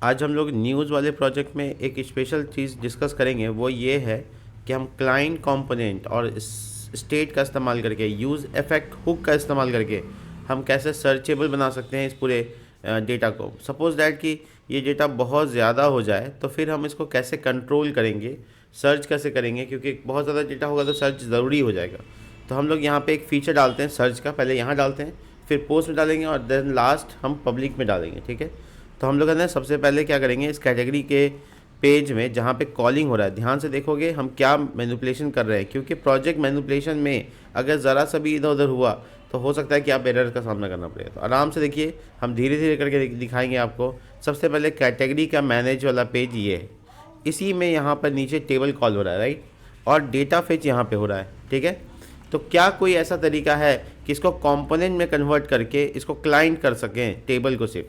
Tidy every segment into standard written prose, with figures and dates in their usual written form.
आज हम लोग न्यूज़ वाले प्रोजेक्ट में एक स्पेशल चीज़ डिस्कस करेंगे, वो ये है कि हम क्लाइंट कंपोनेंट और स्टेट का इस्तेमाल करके, यूज़ इफेक्ट हुक का इस्तेमाल करके हम कैसे सर्चेबल बना सकते हैं इस पूरे डेटा को। सपोज दैट कि ये डेटा बहुत ज़्यादा हो जाए तो फिर हम इसको कैसे कंट्रोल करेंगे, सर्च कैसे करेंगे, क्योंकि बहुत ज़्यादा डेटा होगा तो सर्च ज़रूरी हो जाएगा। तो हम लोग यहाँ पे एक फ़ीचर डालते हैं सर्च का, पहले यहाँ डालते हैं, फिर पोस्ट में डालेंगे और देन लास्ट हम पब्लिक में डालेंगे। ठीक है, तो हम लोग है ना सबसे पहले क्या करेंगे, इस कैटेगरी के पेज में जहाँ पे कॉलिंग हो रहा है, ध्यान से देखोगे हम क्या मैनिपुलेशन कर रहे हैं, क्योंकि प्रोजेक्ट मैनिपुलेशन में अगर ज़रा सा भी इधर उधर हुआ तो हो सकता है कि आप एरर का सामना करना पड़ेगा। तो आराम से देखिए, हम धीरे धीरे करके दिखाएंगे आपको। सबसे पहले कैटेगरी का मैनेज वाला पेज ये है, इसी में यहाँ पर नीचे टेबल कॉल हो रहा है, राइट, और डेटा फेच यहाँ पे हो रहा है। ठीक है, तो क्या कोई ऐसा तरीका है कि इसको कंपोनेंट में कन्वर्ट करके इसको क्लाइंट कर सकें टेबल को सिर्फ?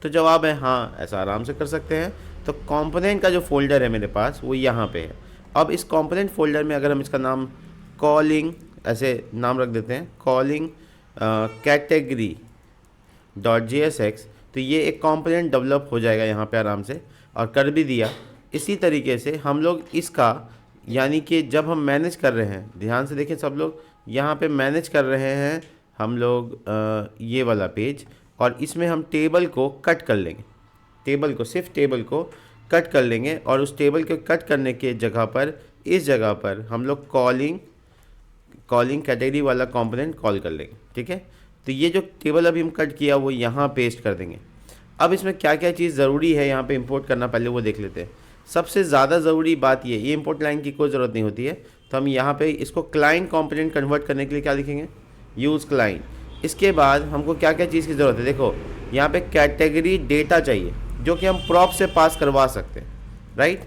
तो जवाब है हाँ, ऐसा आराम से कर सकते हैं। तो कंपोनेंट का जो फोल्डर है मेरे पास वो यहाँ पे है। अब इस कंपोनेंट फोल्डर में अगर हम इसका नाम कॉलिंग ऐसे नाम रख देते हैं, कॉलिंग कैटेगरी .jsx, तो ये एक कंपोनेंट डेवलप हो जाएगा यहाँ पे आराम से, और कर भी दिया। इसी तरीके से हम लोग इसका, यानी कि जब हम मैनेज कर रहे हैं, ध्यान से देखें सब लोग, यहाँ पे मैनेज कर रहे हैं हम लोग ये वाला पेज, और इसमें हम टेबल को कट कर लेंगे, टेबल को, सिर्फ टेबल को कट कर लेंगे, और उस टेबल के कट करने के जगह पर, इस जगह पर हम लोग कॉलिंग कैटेगरी वाला कंपोनेंट कॉल कर लेंगे। ठीक है, तो ये जो टेबल अभी हम कट किया वो यहाँ पेस्ट कर देंगे। अब इसमें क्या क्या चीज़ ज़रूरी है यहाँ पे इंपोर्ट करना, पहले वो देख लेते हैं। सबसे ज़्यादा ज़रूरी बात ये इंपोर्ट लाइन की कोई ज़रूरत नहीं होती है। तो हम यहाँ पे इसको क्लाइंट कंपोनेंट कन्वर्ट करने के लिए क्या लिखेंगे, यूज़ क्लाइंट। इसके बाद हमको क्या क्या चीज़ की ज़रूरत है, देखो यहाँ पे कैटेगरी डेटा चाहिए जो कि हम प्रॉप से पास करवा सकते हैं, राइट,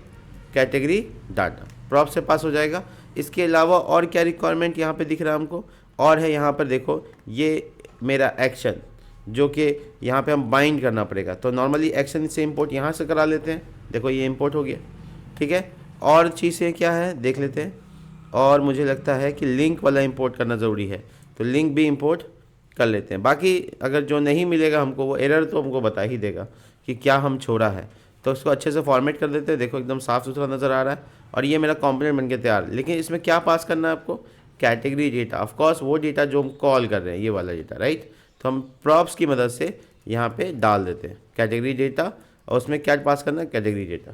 कैटेगरी डाटा प्रॉप से पास हो जाएगा। इसके अलावा और क्या रिक्वायरमेंट यहाँ पे दिख रहा है हमको, और है यहाँ पर देखो, ये मेरा एक्शन जो कि यहाँ पे हम बाइंड करना पड़ेगा। तो नॉर्मली एक्शन से इंपोर्ट यहाँ से करा लेते हैं, देखो ये इंपोर्ट हो गया। ठीक है, और चीज़ें क्या है देख लेते हैं, और मुझे लगता है कि लिंक वाला इंपोर्ट करना ज़रूरी है, तो लिंक भी इंपोर्ट कर लेते हैं। बाकी अगर जो नहीं मिलेगा हमको, वो एरर तो हमको बता ही देगा कि क्या हम छोड़ा है। तो उसको अच्छे से फॉर्मेट कर देते हैं, देखो एकदम साफ़ सुथरा नज़र आ रहा है, और ये मेरा कंपोनेंट बन के तैयार। लेकिन इसमें क्या पास करना है आपको, कैटेगरी डेटा, ऑफकोर्स वो डेटा जो हम कॉल कर रहे हैं, ये वाला डेटा, राइट। तो हम प्रॉप्स की मदद से यहाँ पे डाल देते हैं कैटेगरी डेटा, और उसमें क्या पास करना है, कैटेगरी डेटा।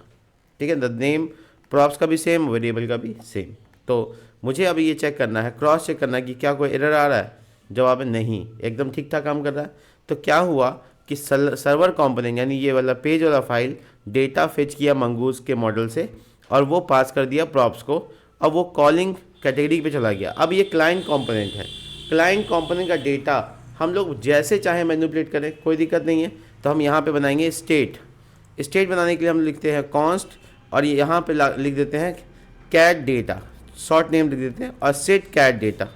ठीक है, द नेम प्रॉप्स का भी सेम, वेरिएबल का भी सेम। तो मुझे अभी ये चेक करना है, क्रॉस चेक करना है कि क्या कोई एरर आ रहा है। जवाब है नहीं, एकदम ठीक ठाक काम कर रहा है। तो क्या हुआ कि सर्वर कंपोनेंट, यानी ये वाला पेज वाला फाइल, डेटा फेच किया मंगूज के मॉडल से, और वो पास कर दिया प्रॉप्स को, अब वो कॉलिंग कैटेगरी पे चला गया। अब ये क्लाइंट कंपोनेंट है, क्लाइंट कंपोनेंट का डेटा हम लोग जैसे चाहे मैनिपुलेट करें, कोई दिक्कत नहीं है। तो हम यहाँ पे बनाएंगे स्टेट बनाने के लिए हम लिखते हैं कॉन्स्ट, और ये यहाँ पे लिख देते हैं कैट डेटा, शॉर्ट नेम लिख देते हैं, और सेट कैट डेटा।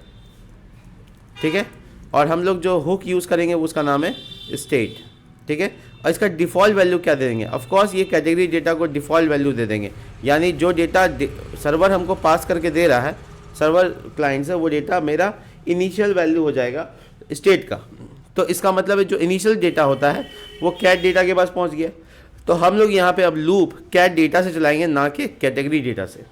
ठीक है, और हम लोग जो हुक यूज़ करेंगे उसका नाम है स्टेट। ठीक है, और इसका डिफ़ॉल्ट वैल्यू क्या दे देंगे, ऑफकोर्स ये कैटेगरी डेटा को डिफ़ॉल्ट वैल्यू दे देंगे, यानी जो डेटा सर्वर हमको पास करके दे रहा है, सर्वर क्लाइंट से, वो डेटा मेरा इनिशियल वैल्यू हो जाएगा स्टेट का। तो इसका मतलब है जो इनिशियल डेटा होता है वो कैट डेटा के पास पहुंच गया। तो हम लोग यहाँ पे अब लूप कैट डेटा से चलाएंगे, ना कि कैटेगरी डेटा से।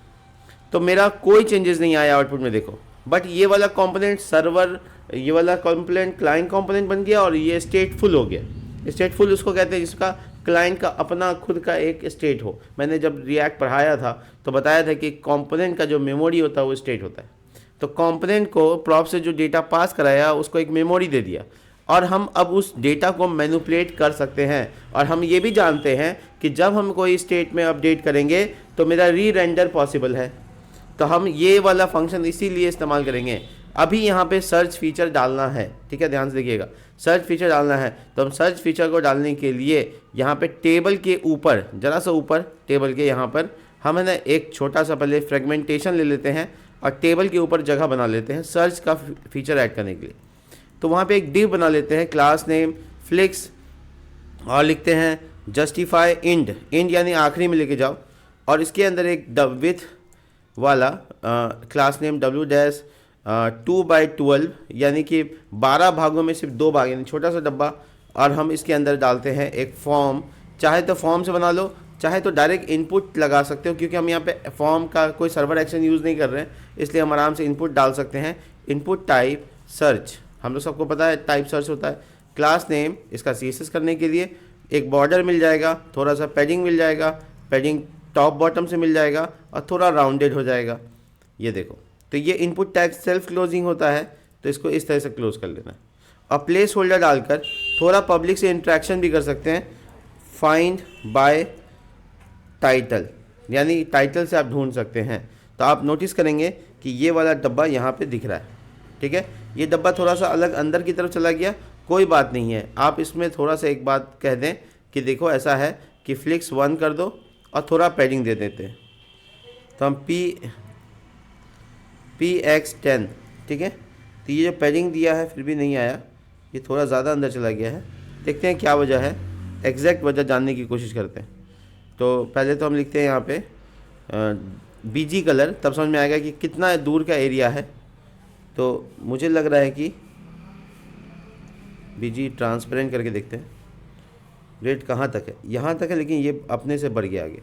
तो मेरा कोई चेंजेस नहीं आया आउटपुट में, देखो। बट ये वाला कंपोनेंट सर्वर, ये वाला कंपोनेंट क्लाइंट कंपोनेंट बन गया, और ये स्टेटफुल हो गया। स्टेटफुल उसको कहते हैं जिसका क्लाइंट का अपना खुद का एक स्टेट हो। मैंने जब रिएक्ट पढ़ाया था तो बताया था कि कंपोनेंट का जो मेमोरी होता है वो स्टेट होता है। तो कंपोनेंट को प्रॉप से जो डेटा पास कराया उसको एक मेमोरी दे दिया, और हम अब उस डेटा को मैनिपुलेट कर सकते हैं। और हम ये भी जानते हैं कि जब हम कोई स्टेट में अपडेट करेंगे तो मेरा री रेंडर पॉसिबल है। तो हम ये वाला फंक्शन इसीलिए इस्तेमाल करेंगे। अभी यहाँ पे सर्च फीचर डालना है, ठीक है, ध्यान से देखिएगा, सर्च फीचर डालना है। तो हम सर्च फीचर को डालने के लिए यहाँ पे टेबल के ऊपर, ज़रा सा ऊपर टेबल के यहाँ पर हम है ना एक छोटा सा पहले फ्रेगमेंटेशन ले लेते हैं, और टेबल के ऊपर जगह बना लेते हैं सर्च का फीचर ऐड करने के लिए। तो वहाँ पे एक डिव बना लेते हैं, क्लास नेम फ्लिक्स, और लिखते हैं जस्टिफाई इंड यानी आखिरी में लेके जाओ, और इसके अंदर एक विथ वाला क्लास नेम W-2/12, यानी कि 12 भागों में सिर्फ 2 भाग, यानी छोटा सा डब्बा। और हम इसके अंदर डालते हैं एक फॉर्म चाहे तो फॉर्म से बना लो, चाहे तो डायरेक्ट इनपुट लगा सकते हो, क्योंकि हम यहाँ पे फॉर्म का कोई सर्वर एक्शन यूज़ नहीं कर रहे हैं, इसलिए हम आराम से इनपुट डाल सकते हैं। इनपुट टाइप सर्च, हम लोग सबको पता है टाइप सर्च होता है। क्लास नेम, इसका CSS करने के लिए एक बॉर्डर मिल जाएगा, थोड़ा सा पैडिंग मिल जाएगा, पैडिंग टॉप बॉटम से मिल जाएगा और थोड़ा राउंडेड हो जाएगा। ये देखो, तो ये इनपुट टैग सेल्फ क्लोजिंग होता है, तो इसको इस तरह से क्लोज कर लेना है। और प्लेस होल्डर डालकर थोड़ा पब्लिक से इंटरेक्शन भी कर सकते हैं। फाइंड बाय टाइटल, यानी टाइटल से आप ढूंढ सकते हैं। तो आप नोटिस करेंगे कि ये वाला डब्बा यहाँ पे दिख रहा है, ठीक है। ये डब्बा थोड़ा सा अलग अंदर की तरफ चला गया, कोई बात नहीं है। आप इसमें थोड़ा सा एक बात कह दें कि देखो ऐसा है कि फ्लिक्स 1 कर दो और थोड़ा पैडिंग दे देते हैं। तो हम PX10, ठीक है। तो ये जो पैडिंग दिया है फिर भी नहीं आया, ये थोड़ा ज़्यादा अंदर चला गया है। देखते हैं क्या वजह है, एग्जैक्ट वजह जानने की कोशिश करते हैं। तो पहले तो हम लिखते हैं यहाँ पे BG कलर, तब समझ में आएगा कि कितना दूर का एरिया है। तो मुझे लग रहा है कि BG ट्रांसपेरेंट करके देखते हैं, रेट कहाँ तक है, यहाँ तक है, लेकिन ये अपने से बढ़ गया आगे।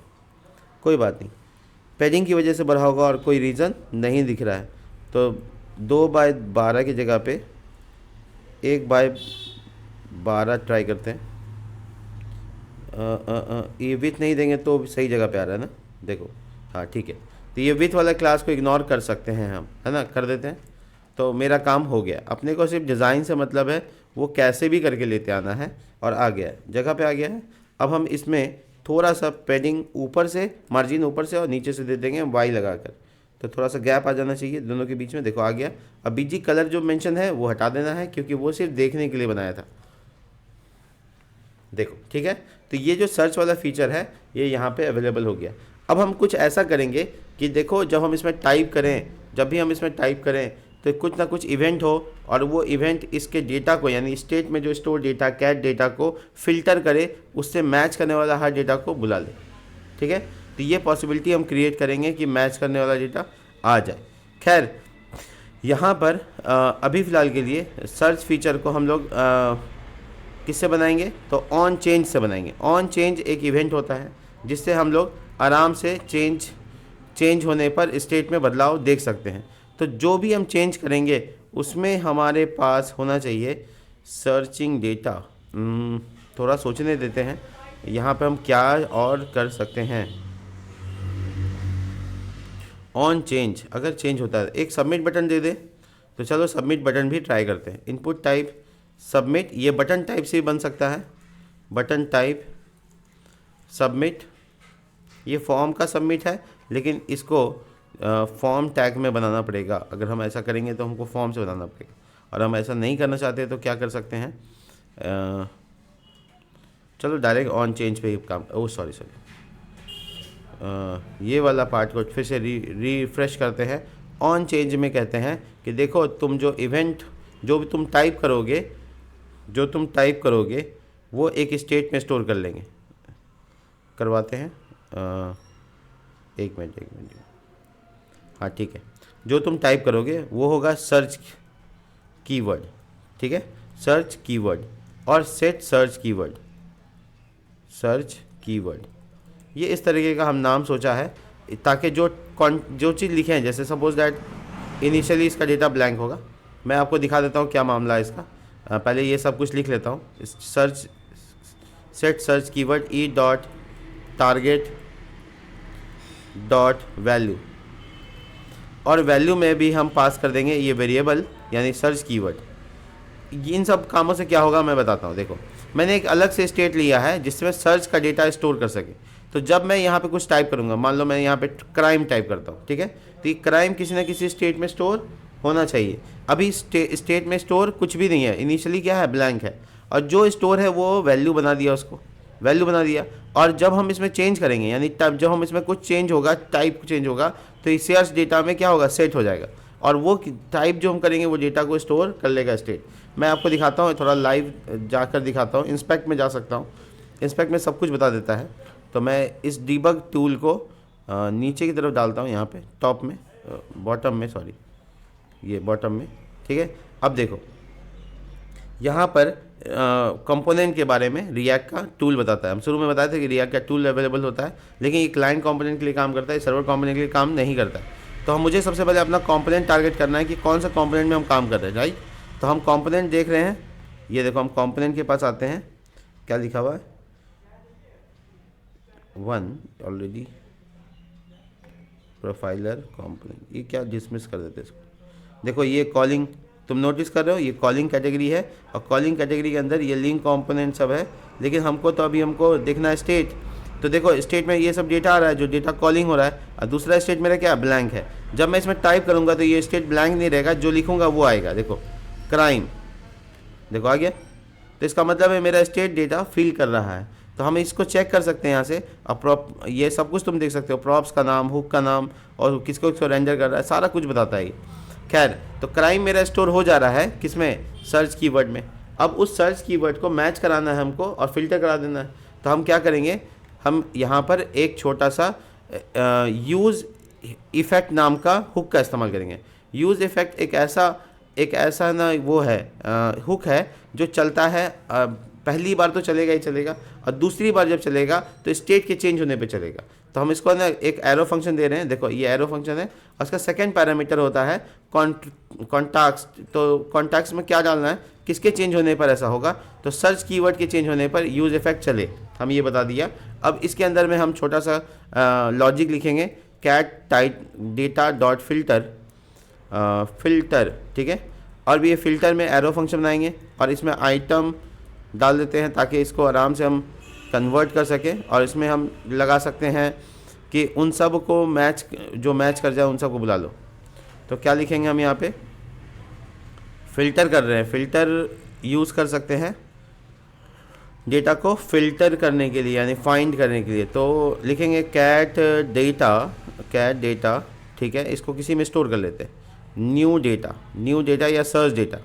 कोई बात नहीं, पैडिंग की वजह से बढ़ा होगा और कोई रीज़न नहीं दिख रहा है। तो 2/12 की जगह पे 1/12 ट्राई करते हैं। ये विथ नहीं देंगे तो सही जगह पे आ रहा है ना, देखो, हाँ ठीक है। तो ये विथ वाला क्लास को इग्नोर कर सकते हैं हम, है ना, कर देते हैं। तो मेरा काम हो गया। अपने को सिर्फ डिज़ाइन से मतलब है, वो कैसे भी करके लेते आना है, और आ गया है, जगह पे आ गया है। अब हम इसमें थोड़ा सा पैडिंग ऊपर से, मार्जिन ऊपर से और नीचे से दे देंगे Y लगाकर, तो थोड़ा सा गैप आ जाना चाहिए दोनों के बीच में। देखो आ गया। अब BG कलर जो मेंशन है वो हटा देना है, क्योंकि वो सिर्फ देखने के लिए बनाया था। देखो ठीक है। तो ये जो सर्च वाला फीचर है ये यहाँ पे अवेलेबल हो गया। अब हम कुछ ऐसा करेंगे कि देखो, जब हम इसमें टाइप करें, जब भी हम इसमें टाइप करें तो कुछ ना कुछ इवेंट हो, और वो इवेंट इसके डेटा को, यानी स्टेट में जो स्टोर डेटा, कैट डेटा को फिल्टर करे, उससे मैच करने वाला हर डेटा को बुला ले, ठीक है। तो ये पॉसिबिलिटी हम क्रिएट करेंगे कि मैच करने वाला डेटा आ जाए। खैर, यहाँ पर अभी फ़िलहाल के लिए सर्च फीचर को हम लोग किससे बनाएंगे, तो ऑन चेंज से बनाएंगे। ऑन चेंज एक इवेंट होता है जिससे हम लोग आराम से चेंज होने पर स्टेट में बदलाव देख सकते हैं। तो जो भी हम चेंज करेंगे उसमें हमारे पास होना चाहिए सर्चिंग डेटा। थोड़ा सोचने देते हैं यहाँ पे हम क्या और कर सकते हैं। ऑन चेंज अगर चेंज होता है, एक सबमिट बटन दे दे, तो चलो सबमिट बटन भी ट्राई करते हैं। इनपुट टाइप सबमिट, ये बटन टाइप से भी बन सकता है, बटन टाइप सबमिट। ये फॉर्म का सबमिट है, लेकिन इसको फॉर्म टैग में बनाना पड़ेगा। अगर हम ऐसा करेंगे तो हमको फॉर्म से बनाना पड़ेगा, और हम ऐसा नहीं करना चाहते तो क्या कर सकते हैं, चलो डायरेक्ट ऑन चेंज पे ही काम। ओह सॉरी, ये वाला पार्ट को फिर से रिफ्रेश करते हैं। ऑन चेंज में कहते हैं कि देखो, तुम जो इवेंट जो भी तुम टाइप करोगे वो एक स्टेट में स्टोर कर लेंगे। करवाते हैं, एक मिनट, हाँ ठीक है। जो तुम टाइप करोगे वो होगा सर्च कीवर्ड, ठीक है, सर्च कीवर्ड और सेट सर्च कीवर्ड। ये इस तरीके का हम नाम सोचा है, ताकि जो चीज़ लिखे हैं, जैसे सपोज दैट इनिशियली इसका डेटा ब्लैंक होगा। मैं आपको दिखा देता हूँ क्या मामला है इसका। पहले ये सब कुछ लिख लेता हूँ। सेट सर्च कीवर्ड e.target.value, और वैल्यू में भी हम पास कर देंगे ये वेरिएबल, यानी सर्च कीवर्ड। इन सब कामों से क्या होगा मैं बताता हूँ। देखो, मैंने एक अलग से स्टेट लिया है जिसमें सर्च का डेटा स्टोर कर सके। तो जब मैं यहाँ पे कुछ टाइप करूँगा, मान लो मैं यहाँ पे क्राइम टाइप करता हूँ, ठीक है, तो ये क्राइम किसी ना किसी स्टेट में स्टोर होना चाहिए। अभी स्टेट में स्टोर कुछ भी नहीं है, इनिशियली क्या है, ब्लैंक है, और जो स्टोर है वो वैल्यू बना दिया, उसको वैल्यू बना दिया। और जब हम इसमें चेंज करेंगे, यानी तब जब हम इसमें कुछ चेंज होगा, टाइप चेंज होगा, तो इस सर्च डेटा में क्या होगा, सेट हो जाएगा, और वो टाइप जो हम करेंगे वो डेटा को स्टोर कर लेगा स्टेट। मैं आपको दिखाता हूँ, थोड़ा लाइव जाकर दिखाता हूँ। इंस्पेक्ट में जा सकता हूँ, इंस्पेक्ट में सब कुछ बता देता है। तो मैं इस डीबग टूल को नीचे की तरफ डालता हूँ, यहाँ पे टॉप में, बॉटम में, सॉरी ये बॉटम में, ठीक है। अब देखो, यहाँ पर कंपोनेंट के बारे में रिएक्ट का टूल बताता है। हम शुरू में बताए थे कि रिएक्ट का टूल अवेलेबल होता है, लेकिन ये क्लाइंट कंपोनेंट के लिए काम करता है, सर्वर कंपोनेंट के लिए काम नहीं करता है। तो मुझे सबसे पहले अपना कंपोनेंट टारगेट करना है कि कौन सा कंपोनेंट में हम काम कर रहे हैं, राइट। तो हम कंपोनेंट देख रहे हैं, ये देखो हम कंपोनेंट के पास आते हैं, क्या लिखा हुआ है 1 ऑलरेडी प्रोफाइलर कंपोनेंट, ये क्या डिसमिस कर देते हैं इसको। देखो ये कॉलिंग, तुम नोटिस कर रहे हो ये कॉलिंग कैटेगरी है, और कॉलिंग कैटेगरी के अंदर ये लिंक कंपोनेंट सब है। लेकिन हमको देखना है स्टेट। तो देखो स्टेट में ये सब डेटा आ रहा है, जो डेटा कॉलिंग हो रहा है, और दूसरा स्टेट मेरा क्या ब्लैंक है। जब मैं इसमें टाइप करूँगा तो ये स्टेट ब्लैंक नहीं रहेगा, जो लिखूँगा वो आएगा। देखो क्राइम, देखो आ गया। तो इसका मतलब है मेरा स्टेट डेटा फिल कर रहा है। तो हम इसको चेक कर सकते हैं यहाँ से। अब ये सब कुछ तुम देख सकते हो, प्रॉप्स का नाम, हुक का नाम, और किसको रेंडर कर रहा है, सारा कुछ बताता है ये। खैर, तो क्राइम मेरा स्टोर हो जा रहा है किसमें, सर्च कीवर्ड में। अब उस सर्च कीवर्ड को मैच कराना है हमको और फिल्टर करा देना है। तो हम क्या करेंगे, हम यहाँ पर एक छोटा सा यूज़ इफ़ेक्ट नाम का हुक का इस्तेमाल करेंगे। यूज़ इफ़ेक्ट एक ऐसा ना वो है हुक है जो चलता है, पहली बार तो चलेगा ही चलेगा, और दूसरी बार जब चलेगा तो स्टेट के चेंज होने पे चलेगा। तो हम इसको ना एक एरो फंक्शन दे रहे हैं, देखो ये एरो फंक्शन है, और उसका सेकंड पैरामीटर होता है कॉन्टैक्ट्स। तो कॉन्टैक्ट्स में क्या डालना है, किसके चेंज होने पर ऐसा होगा, तो सर्च कीवर्ड के चेंज होने पर यूज़ इफेक्ट चले, हम ये बता दिया। अब इसके अंदर में हम छोटा सा लॉजिक लिखेंगे, cat tight data dot filter, ठीक है। और भी ये फ़िल्टर में एरो फंक्शन बनाएंगे, और इसमें आइटम डाल देते हैं ताकि इसको आराम से हम कन्वर्ट कर सकें। और इसमें हम लगा सकते हैं कि उन सब को जो मैच कर जाए उन सब को बुला लो। तो क्या लिखेंगे हम यहाँ पे, फ़िल्टर कर रहे हैं, फ़िल्टर यूज़ कर सकते हैं डेटा को फ़िल्टर करने के लिए, यानी फाइंड करने के लिए। तो लिखेंगे कैट डेटा, ठीक है। इसको किसी में स्टोर कर लेते हैं, न्यू डेटा या सर्च डेटा,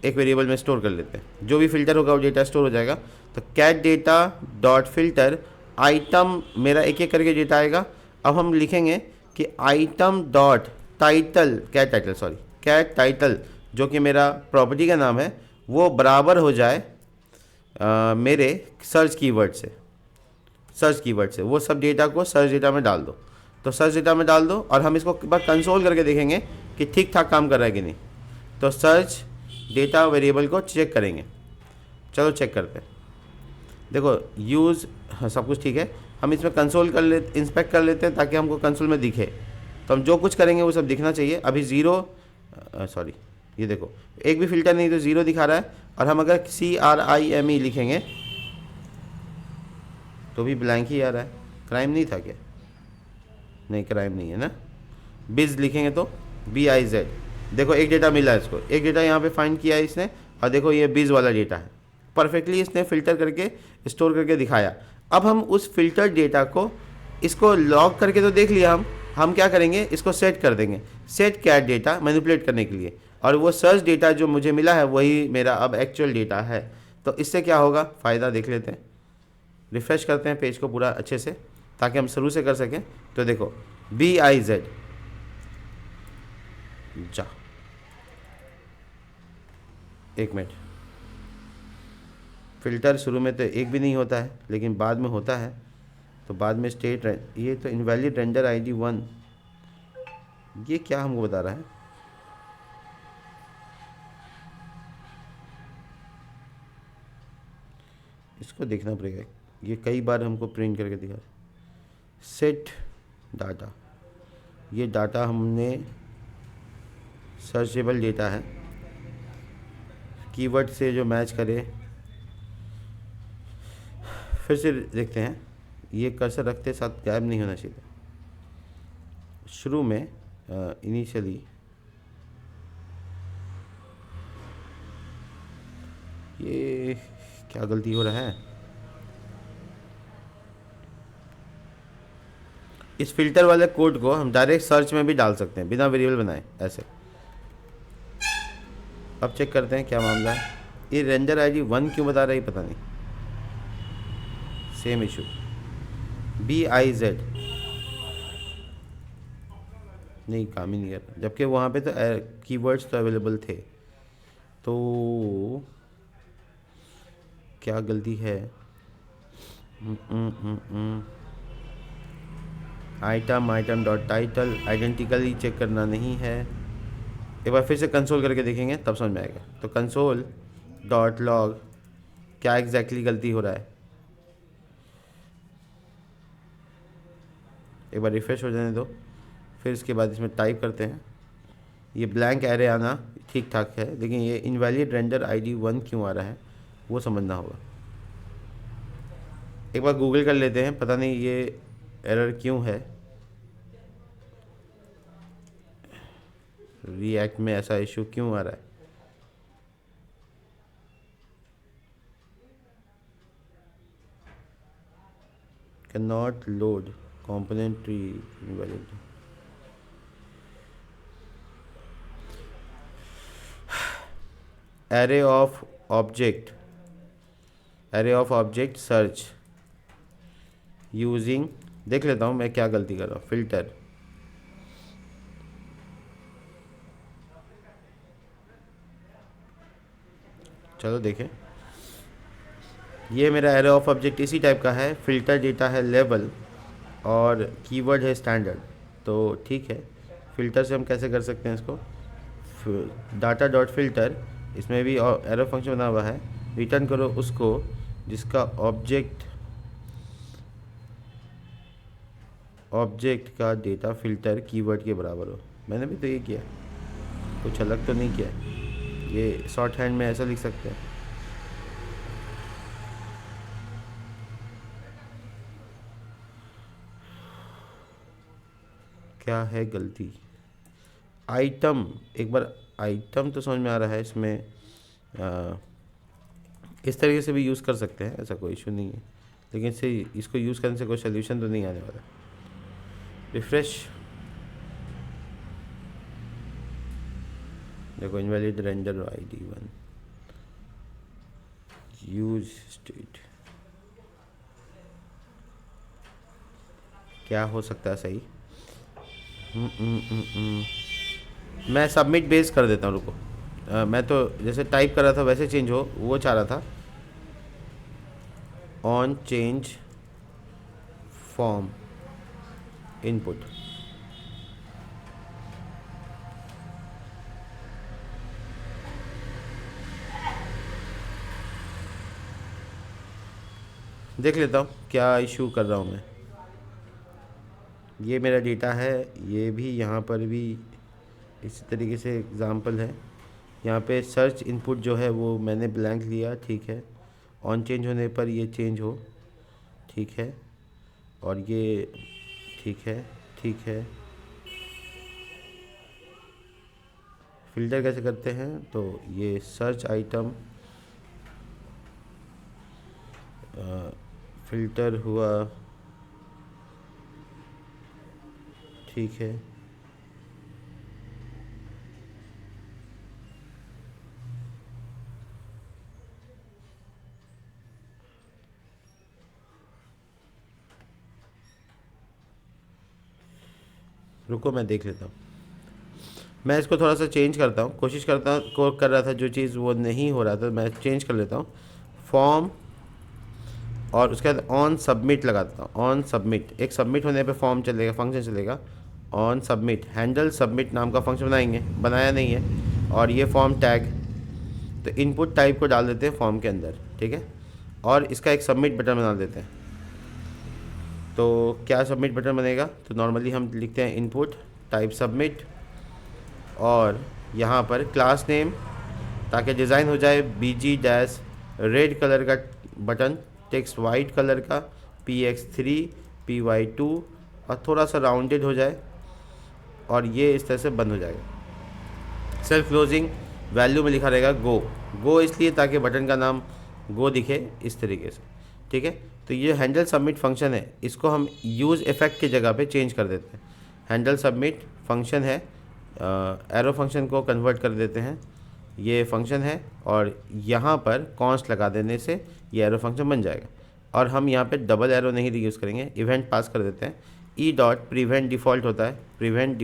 एक वेरिएबल में स्टोर कर लेते हैं। जो भी फिल्टर होगा वो डेटा स्टोर हो जाएगा। तो cat data dot filter item, मेरा एक एक करके डेटा आएगा। अब हम लिखेंगे कि item dot title, cat title जो कि मेरा प्रॉपर्टी का नाम है, वो बराबर हो जाए मेरे सर्च कीवर्ड से। वो सब डेटा को सर्च डेटा में डाल दो। तो सर्च डेटा में डाल दो, और हम इसको एक बार कंसोल करके देखेंगे कि ठीक ठाक काम कर रहा है कि नहीं। तो सर्च डेटा वेरिएबल को चेक करेंगे, चलो चेक करते हैं। देखो यूज़, हाँ सब कुछ ठीक है। हम इसमें कंसोल इंस्पेक्ट कर लेते हैं ताकि हमको कंसोल में दिखे। तो हम जो कुछ करेंगे वो सब दिखना चाहिए। अभी ये देखो एक भी फिल्टर नहीं, तो ज़ीरो दिखा रहा है। और हम अगर CRIME लिखेंगे तो भी ब्लैंक ही आ रहा है। क्राइम नहीं था क्या, नहीं क्राइम नहीं है ना। बिज लिखेंगे तो BIZ, देखो एक डेटा मिला है इसको, एक डेटा यहाँ पे फाइंड किया है इसने, और देखो ये बीज वाला डेटा है। परफेक्टली इसने फ़िल्टर करके स्टोर करके दिखाया। अब हम उस फिल्टर डेटा को, इसको लॉग करके तो देख लिया हम क्या करेंगे, इसको सेट कर देंगे, सेट कैट डेटा मैनिपुलेट करने के लिए। और वो सर्च डेटा जो मुझे मिला है वही मेरा अब एक्चुअल डेटा है। तो इससे क्या होगा, फ़ायदा देख लेते हैं। रिफ़्रेश करते हैं पेज को पूरा अच्छे से ताकि हम शुरू से कर सकें। तो देखो BIZ जा, एक मिनट, फ़िल्टर शुरू में तो एक भी नहीं होता है, लेकिन बाद में होता है। तो बाद में स्टेट, ये तो इनवैलिड रेंडर ID 1, ये क्या हमको बता रहा है, इसको देखना पड़ेगा। ये कई बार हमको प्रिंट करके दिखा। सेट डाटा, ये डाटा हमने सर्चेबल डेटा है, कीवर्ड से जो मैच करे। फिर से देखते हैं, ये कर्सर रखते साथ गायब नहीं होना चाहिए। शुरू में इनिशियली ये क्या गलती हो रहा है, इस फिल्टर वाले कोड को हम डायरेक्ट सर्च में भी डाल सकते हैं बिना वेरिएबल बनाए ऐसे। अब चेक करते हैं क्या मामला है। ये रेंडर ID 1 क्यों बता रहा है पता नहीं, सेम इशू। BIZ नहीं, काम ही नहीं कर रहा, जबकि वहाँ पे तो कीवर्ड्स तो अवेलेबल थे। तो क्या गलती है? Item dot title identically check करना नहीं है। एक बार फिर से कंसोल करके देखेंगे तब समझ में आएगा। तो कंसोल डॉट लॉग क्या एग्जैक्टली गलती हो रहा है, एक बार रिफ्रेश हो जाने दो। फिर इसके बाद इसमें टाइप करते हैं। ये ब्लैंक एरे आना ठीक ठाक है, लेकिन ये इनवैलिड रेंडर ID 1 क्यों आ रहा है वो समझना होगा। एक बार गूगल कर लेते हैं, पता नहीं ये एरर क्यों है, रिएक्ट में ऐसा इशू क्यों आ रहा है। Can not load component tree invalid। array of object search using, देख लेता हूँ मैं क्या गलती कर रहा हूँ। फिल्टर, चलो देखें। ये मेरा एरे ऑफ ऑब्जेक्ट इसी टाइप का है। फिल्टर डेटा है लेवल और कीवर्ड है स्टैंडर्ड, तो ठीक है। फिल्टर से हम कैसे कर सकते हैं इसको, डाटा डॉट फिल्टर, इसमें भी एरो फंक्शन बना हुआ है। रिटर्न करो उसको जिसका ऑब्जेक्ट का डेटा फिल्टर कीवर्ड के बराबर हो। मैंने भी तो ये किया, कुछ अलग तो नहीं किया। ये शॉर्ट हैंड में ऐसा लिख सकते हैं। क्या है गलती? आइटम, एक बार आइटम तो समझ में आ रहा है। इसमें इस तरीके से भी यूज़ कर सकते हैं, ऐसा कोई इशू नहीं है, लेकिन इसको यूज़ करने से कोई सोल्यूशन तो नहीं आने वाला। रिफ्रेश, देखो invalid render ID 1 use state. क्या हो सकता है सही? मैं सबमिट बेस कर देता हूँ, रुको। मैं तो जैसे टाइप कर रहा था वैसे चेंज हो, वो चाह रहा था। ऑन चेंज फॉर्म इनपुट, देख लेता हूँ क्या इशू कर रहा हूँ मैं। ये मेरा डेटा है, ये भी यहाँ पर भी इसी तरीके से एग्ज़ाम्पल है। यहाँ पे सर्च इनपुट जो है वो मैंने ब्लैंक लिया, ठीक है। ऑन चेंज होने पर ये चेंज हो, ठीक है। और ये ठीक है, ठीक है। फिल्टर कैसे करते हैं, तो ये सर्च आइटम फिल्टर हुआ, ठीक है। रुको मैं देख लेता हूँ। मैं इसको थोड़ा सा चेंज करता हूँ, कोशिश करता को कर रहा था जो चीज़ वो नहीं हो रहा था, मैं चेंज कर लेता हूँ। फॉर्म और उसके बाद ऑन सबमिट लगाता हूँ। ऑन सबमिट, एक सबमिट होने पे फॉर्म चलेगा, फंक्शन चलेगा। ऑन सबमिट हैंडल सबमिट नाम का फंक्शन बनाएंगे, बनाया नहीं है। और ये फॉर्म टैग, तो इनपुट टाइप को डाल देते हैं फॉर्म के अंदर, ठीक है। और इसका एक सबमिट बटन बना देते हैं। तो क्या सबमिट बटन बनेगा, तो नॉर्मली हम लिखते हैं इनपुट टाइप सबमिट, और यहाँ पर क्लास नेम, ताकि डिज़ाइन हो जाए BG डैश रेड कलर का बटन, टेक्स्ट वाइट कलर का, PX3 PY2, और थोड़ा सा राउंडेड हो जाए, और ये इस तरह से बंद हो जाएगा। सेल्फ क्लोजिंग वैल्यू में लिखा रहेगा गो इसलिए ताकि बटन का नाम गो दिखे इस तरीके से, ठीक है। तो ये हैंडल सबमिट फंक्शन है, इसको हम यूज़ इफेक्ट की जगह पे चेंज कर देते हैं। हैंडल सबमिट फंक्शन है, एरो फंक्शन को कन्वर्ट कर देते हैं, ये फंक्शन है, और यहाँ पर कॉन्स्ट लगा देने से ये एरो फंक्शन बन जाएगा। और हम यहाँ पे डबल एरो नहीं यूज़ करेंगे, इवेंट पास कर देते हैं। ई डॉट प्रिवेंट डिफ़ॉल्ट होता है, प्रिवेंट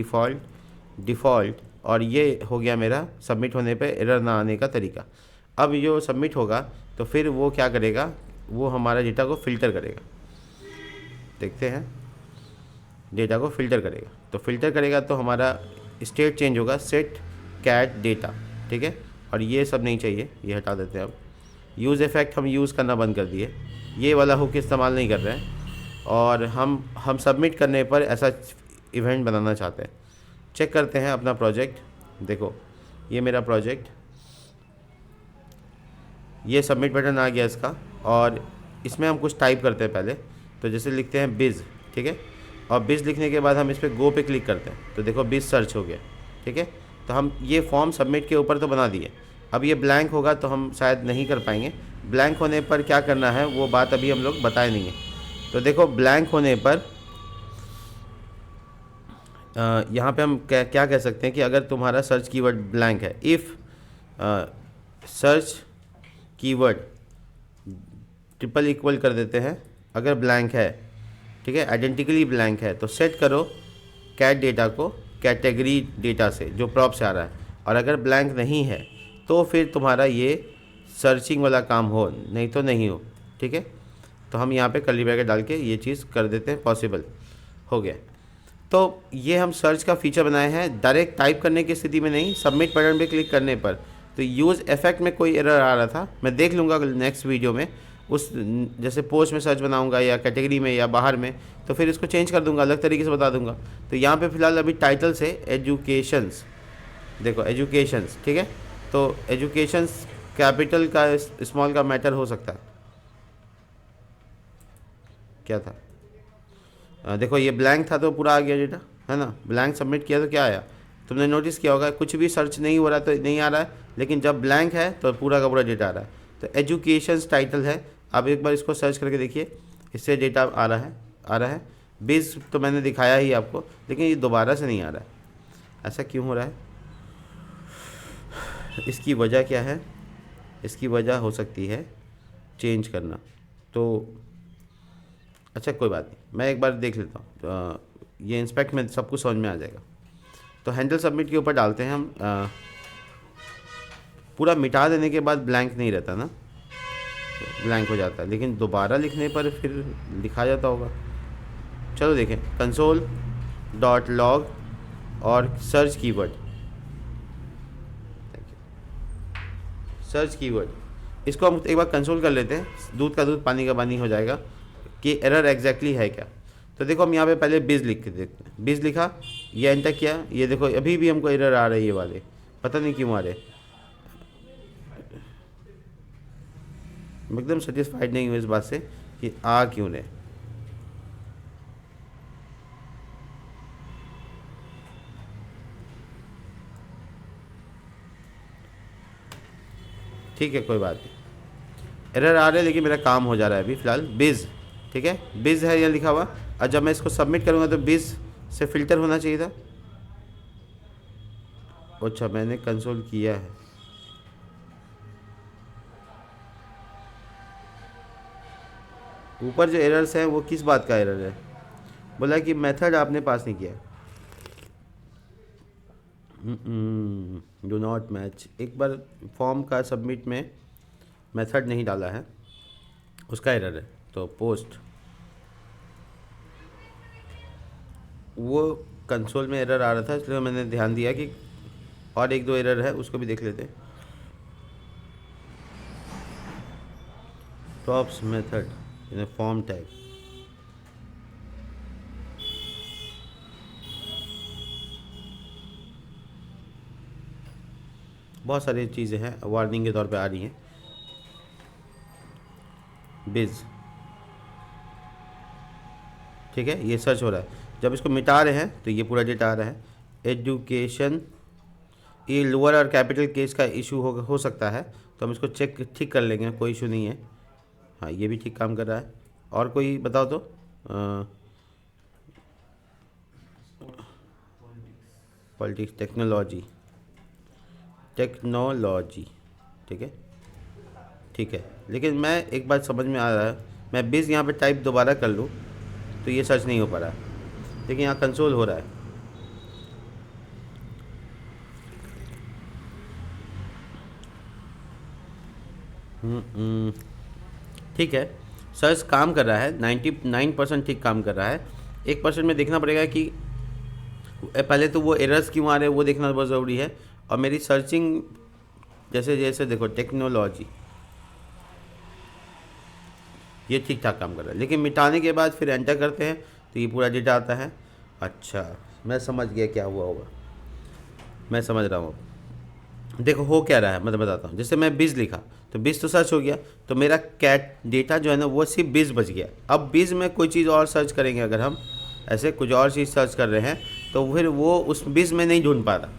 डिफ़ॉल्ट, और ये हो गया मेरा सबमिट होने पे एरर ना आने का तरीका। अब जो सबमिट होगा तो फिर वो क्या करेगा, वो हमारा डेटा को फ़िल्टर करेगा। देखते हैं, डेटा को फ़िल्टर करेगा। तो फ़िल्टर करेगा तो हमारा स्टेट चेंज होगा, सेट कैट डेटा, ठीक है। और ये सब नहीं चाहिए, ये हटा देते हैं। अब यूज़ इफ़ेक्ट हम यूज़ करना बंद कर दिए, ये वाला हुक इस्तेमाल नहीं कर रहे हैं। और हम सबमिट करने पर ऐसा इवेंट बनाना चाहते हैं। चेक करते हैं अपना प्रोजेक्ट। देखो ये मेरा प्रोजेक्ट, ये सबमिट बटन आ गया इसका, और इसमें हम कुछ टाइप करते हैं पहले। तो जैसे लिखते हैं बिज़, ठीक है। और बिज़ लिखने के बाद हम इस पर गो पे क्लिक करते हैं, तो देखो बिज़ सर्च हो गया, ठीक है। तो हम ये फॉर्म सबमिट के ऊपर तो बना दिए। अब ये ब्लैंक होगा तो हम शायद नहीं कर पाएंगे। ब्लैंक होने पर क्या करना है वो बात अभी हम लोग बताए नहीं है। तो देखो ब्लैंक होने पर यहाँ पे हम क्या कह सकते हैं कि अगर तुम्हारा सर्च कीवर्ड ब्लैंक है, if search keyword triple equal कर देते हैं, अगर ब्लैंक है, ठीक है, आइडेंटिकली ब्लैंक है, तो सेट करो कैट डेटा को कैटेगरी डेटा से जो प्रॉप से आ रहा है। और अगर ब्लैंक नहीं है तो फिर तुम्हारा ये सर्चिंग वाला काम हो, नहीं तो नहीं हो, ठीक है। तो हम यहाँ पे कर्ली ब्रैकेट डाल के ये चीज़ कर देते हैं, पॉसिबल हो गया। तो ये हम सर्च का फीचर बनाए हैं, डायरेक्ट टाइप करने की स्थिति में नहीं, सबमिट बटन पे क्लिक करने पर। तो यूज़ इफेक्ट में कोई एरर आ रहा था, मैं देख लूँगा नेक्स्ट वीडियो में, उस जैसे पोस्ट में सर्च बनाऊंगा या कैटेगरी में या बाहर में, तो फिर इसको चेंज कर दूंगा, अलग तरीके से बता दूंगा। तो यहाँ पे फ़िलहाल अभी टाइटल से एजुकेशंस, देखो एजुकेशंस, ठीक है। तो एजुकेशंस कैपिटल का स्मॉल का मैटर हो सकता है, क्या था, देखो ये ब्लैंक था तो पूरा आ गया डेटा, है ना। ब्लैंक सबमिट किया तो क्या आया, तुमने नोटिस किया होगा, कुछ भी सर्च नहीं हो रहा तो नहीं आ रहा है, लेकिन जब ब्लैंक है तो पूरा का पूरा डेटा आ रहा है। तो एजुकेशंस टाइटल है। अब एक बार इसको सर्च करके देखिए, इससे डेटा आ रहा है। बिज़ तो मैंने दिखाया ही आपको, लेकिन ये दोबारा से नहीं आ रहा है, ऐसा क्यों हो रहा है, इसकी वजह क्या है। इसकी वजह हो सकती है चेंज करना। तो अच्छा कोई बात नहीं, मैं एक बार देख लेता हूँ, ये इंस्पेक्ट में सब कुछ समझ में आ जाएगा। तो हैंडल सबमिट के ऊपर डालते हैं हम, पूरा मिटा देने के बाद ब्लैंक नहीं रहता ना, तो ब्लैंक हो जाता है, लेकिन दोबारा लिखने पर फिर लिखा जाता होगा। चलो देखें, console.log और सर्च कीवर्ड, सर्च कीवर्ड, इसको हम एक बार कंसोल कर लेते हैं, दूध का दूध पानी का पानी हो जाएगा कि एरर एग्जैक्टली है क्या। तो देखो हम यहाँ पे पहले बिज़ लिख के देखते हैं, बिज़ लिखा, ये एंटर किया, ये देखो अभी भी हमको एरर आ रही है, ये वाले पता नहीं क्यों आ रहे, मैं एकदम सेटिस्फाइड नहीं हूँ इस बात से कि आ क्यों रहे। ठीक है कोई बात नहीं, एरर आ रहे हैं, लेकिन मेरा काम हो जा रहा है अभी फ़िलहाल। बिज़, ठीक है, बिज़ है यहाँ लिखा हुआ, और जब मैं इसको सबमिट करूँगा तो बिज़ से फ़िल्टर होना चाहिए था। अच्छा मैंने कंसोल किया है, ऊपर जो एरर्स हैं वो किस बात का एरर है, बोला कि मेथड आपने पास नहीं किया, डू नॉट मैच। एक बार फॉर्म का सबमिट में मेथड नहीं डाला है, उसका एरर है। तो पोस्ट, वो कंसोल में एरर आ रहा था, इसलिए मैंने ध्यान दिया कि और एक दो एरर है, उसको भी देख लेते हैं। Props method in form tag, बहुत सारी चीज़ें हैं वार्निंग के तौर पे आ रही हैं। बिज़, ठीक है, ये सर्च हो रहा है, जब इसको मिटा रहे हैं तो ये पूरा डेटा आ रहा है। एजुकेशन, ये लोअर और कैपिटल केस का इशू हो सकता है, तो हम इसको ठीक कर लेंगे, कोई इशू नहीं है। हाँ ये भी ठीक काम कर रहा है। और कोई बताओ तो, पॉलिटिक्स, टेक्नोलॉजी, ठीक है, ठीक है। लेकिन मैं एक बात समझ में आ रहा है, मैं बिज़ यहाँ पे टाइप दोबारा कर लूँ तो ये सर्च नहीं हो पा रहा है, लेकिन यहाँ कंसोल हो रहा है। ठीक है, सर्च काम कर रहा है, 99% ठीक काम कर रहा है। 1% में देखना पड़ेगा कि पहले तो वो एरर्स क्यों आ रहे हैं वो देखना बहुत ज़रूरी है। और मेरी सर्चिंग जैसे जैसे देखो टेक्नोलॉजी ये ठीक ठाक काम कर रहा है, लेकिन मिटाने के बाद फिर एंटर करते हैं तो ये पूरा डेटा आता है। अच्छा, मैं समझ गया क्या हुआ होगा, मैं समझ रहा हूँ। देखो हो क्या रहा है मैं तो बताता हूँ। जैसे मैं बीज लिखा तो बीज तो सर्च हो गया, तो मेरा कैट डेटा जो है ना वो सिर्फ बीज बच गया। अब बीज में कोई चीज़ और सर्च करेंगे, अगर हम ऐसे कुछ और चीज़ सर्च कर रहे हैं तो फिर वो उस बीज में नहीं ढूंढ पा रहा।